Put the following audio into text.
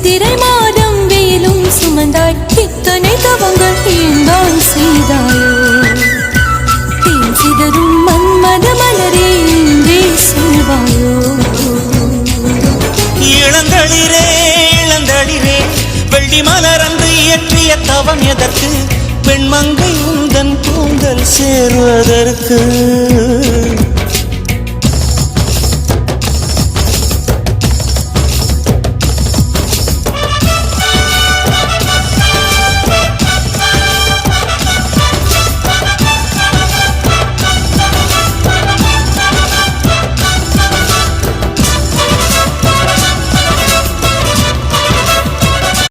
சித்திரை மாதம் வெயிலும் சுமந்தாய் இத்தனை தவங்கள் ஏந்தான் செய்தாயோ தேன் சிதறும் மன்மத மலரே இன்றே சொல்வாயோ இளந்தளிரே இளந்தளிரே வெள்ளி மலரன்று இயற்றிய தவம் எதற்கு பெண்மங்கை உந்தன் கூந்தல் சேருவதற்கு